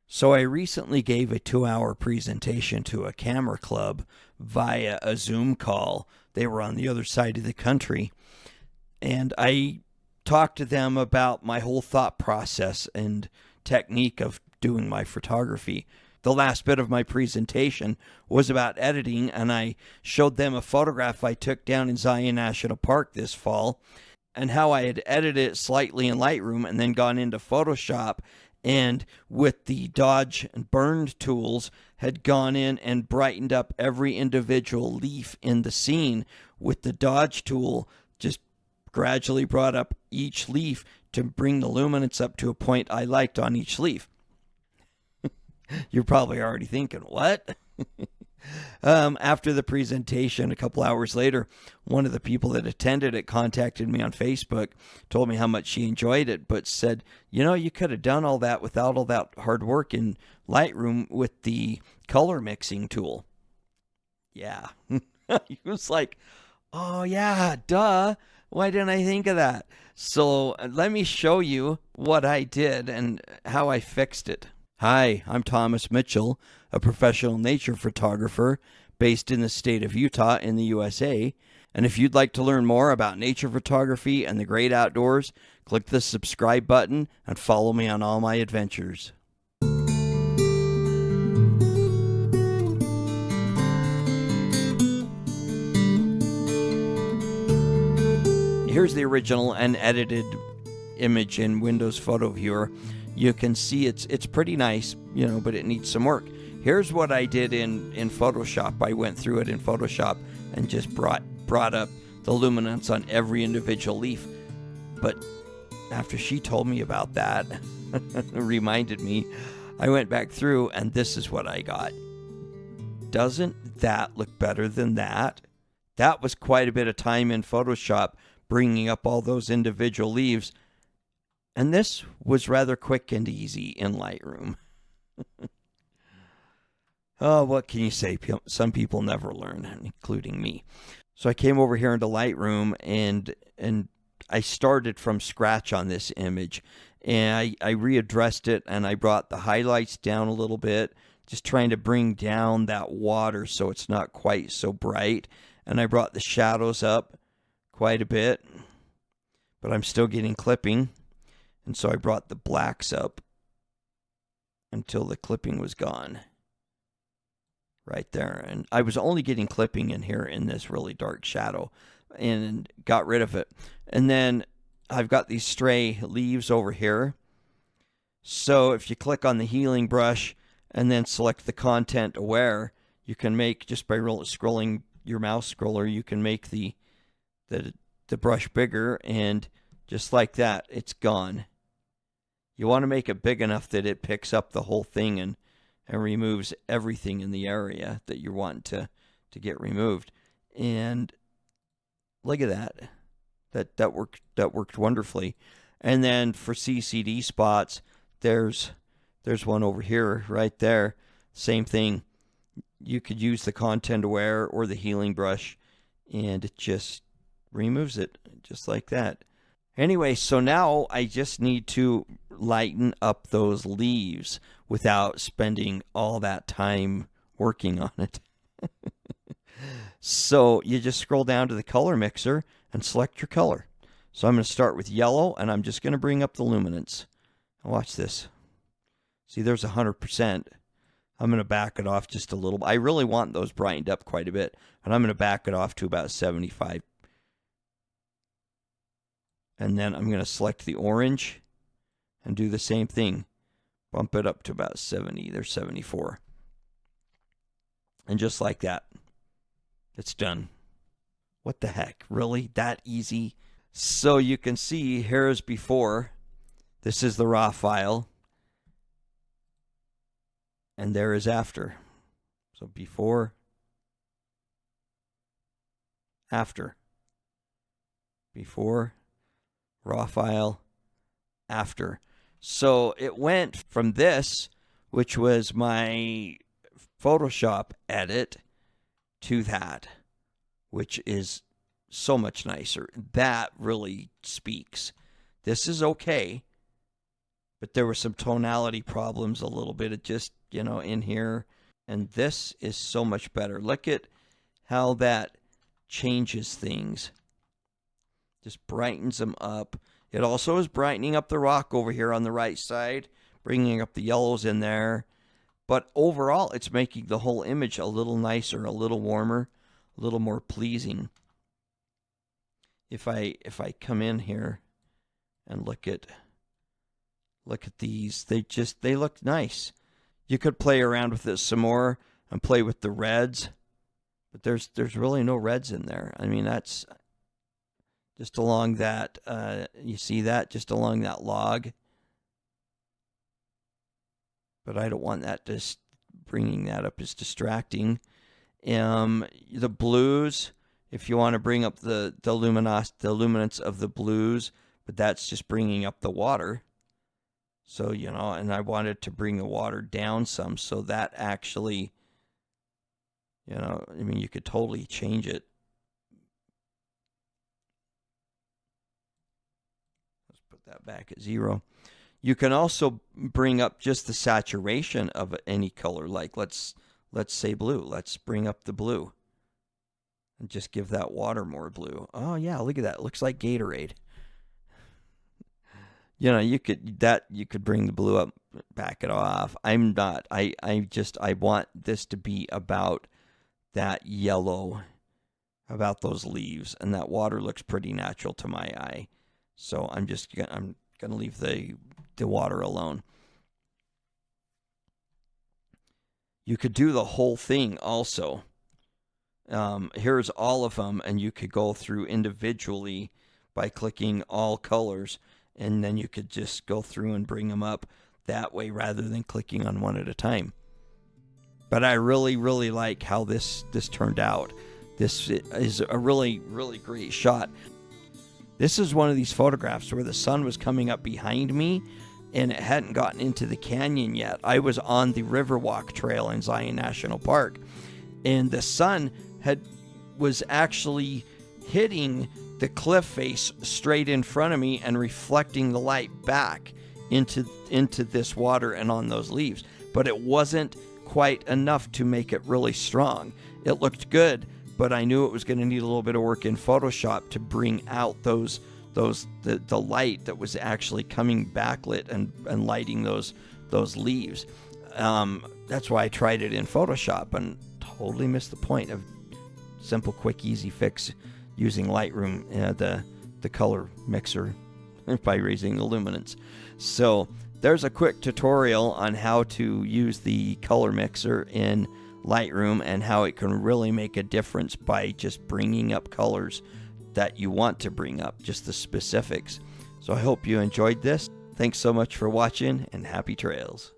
So I recently gave a 2-hour presentation to a camera club via a Zoom call. They were on the other side of the country. And I talked to them about my whole thought process and technique of doing my photography. The last bit of my presentation was about editing, and I showed them a photograph I took down in Zion National Park this fall and how I had edited it slightly in Lightroom and then gone into Photoshop and with the dodge and burned tools had gone in and brightened up every individual leaf in the scene with the dodge tool, just gradually brought up each leaf to bring the luminance up to a point I liked on each leaf. You're probably already thinking, what? After the presentation, a couple hours later, one of the people that attended it contacted me on Facebook, told me how much she enjoyed it, but said, you could have done all that without all that hard work in Lightroom with the color mixing tool. Yeah. He was like, oh, yeah, duh. Why didn't I think of that? So let me show you what I did and how I fixed it. Hi, I'm Thomas Mitchell, a professional nature photographer based in the state of Utah in the USA. And if you'd like to learn more about nature photography and the great outdoors, click the subscribe button and follow me on all my adventures. Here's the original and edited image in Windows Photo Viewer. You can see it's pretty nice, but it needs some work. Here's what I did in Photoshop. I went through it in Photoshop and just brought up the luminance on every individual leaf. But after she told me about that, reminded me, I went back through and this is what I got. Doesn't that look better than that? That was quite a bit of time in Photoshop bringing up all those individual leaves. And this was rather quick and easy in Lightroom. Oh, what can you say? Some people never learn, including me. So I came over here into Lightroom and I started from scratch on this image. And I readdressed it and I brought the highlights down a little bit, just trying to bring down that water so it's not quite so bright. And I brought the shadows up quite a bit, but I'm still getting clipping. And so I brought the blacks up until the clipping was gone. Right there. And I was only getting clipping in here in this really dark shadow and got rid of it. And then I've got these stray leaves over here. So if you click on the healing brush and then select the content aware, you can make, just by scrolling your mouse scroller, you can make the brush bigger, and just like that, it's gone. You want to make it big enough that it picks up the whole thing and removes everything in the area that you want to get removed. And look at that. That worked wonderfully. And then for CCD spots, there's one over here, right there. Same thing. You could use the content aware or the healing brush, and it just removes it just like that. Anyway, so now I just need to lighten up those leaves without spending all that time working on it. So you just scroll down to the color mixer and select your color. So I'm going to start with yellow, and I'm just going to bring up the luminance. Watch this. See, there's 100%. I'm going to back it off just a little. I really want those brightened up quite a bit, and I'm going to back it off to about 75. And then I'm going to select the orange and do the same thing. Bump it up to about 70. There's 74. And just like that, it's done. What the heck? Really? That easy? So you can see here's before. This is the raw file. And there is after. So before, after. Before, raw file, after. So it went from this, which was my Photoshop edit, to that, which is so much nicer. That really speaks. This is okay, but there were some tonality problems a little bit. It just, in here. And this is so much better. Look at how that changes things. Just brightens them up. It also is brightening up the rock over here on the right side, bringing up the yellows in there. But overall, it's making the whole image a little nicer, a little warmer, a little more pleasing. If I come in here and look at these, they look nice. You could play around with this some more and play with the reds, but there's really no reds in there. I mean, that's just along that, you see that, just along that log. But I don't want that, just bringing that up is distracting. The blues, if you want to bring up the luminance of the blues, but that's just bringing up the water. So, and I wanted to bring the water down some, so that actually, I mean, you could totally change it. Let's put that back at 0. You can also bring up just the saturation of any color. Like let's say blue. Let's bring up the blue and just give that water more blue. Oh yeah, look at that. It looks like Gatorade. You could bring the blue up, back it off. I'm not. I want this to be about that yellow, about those leaves, and that water looks pretty natural to my eye. So I'm gonna leave the water alone. You could do the whole thing also. Here's all of them, and you could go through individually by clicking all colors, and then you could just go through and bring them up that way rather than clicking on one at a time. But I really, really like how this turned out. This is a really, really great shot. This is one of these photographs where the sun was coming up behind me and it hadn't gotten into the canyon yet. I was on the Riverwalk Trail in Zion National Park, and the sun was actually hitting the cliff face straight in front of me and reflecting the light back into this water and on those leaves. But it wasn't quite enough to make it really strong. It looked good, but I knew it was going to need a little bit of work in Photoshop to bring out the light that was actually coming backlit and lighting those leaves. That's why I tried it in Photoshop and totally missed the point of simple, quick, easy fix using Lightroom, the color mixer, by raising the luminance. So there's a quick tutorial on how to use the color mixer in Lightroom and how it can really make a difference by just bringing up colors that you want to bring up, just the specifics. So I hope you enjoyed this. Thanks so much for watching, and happy trails.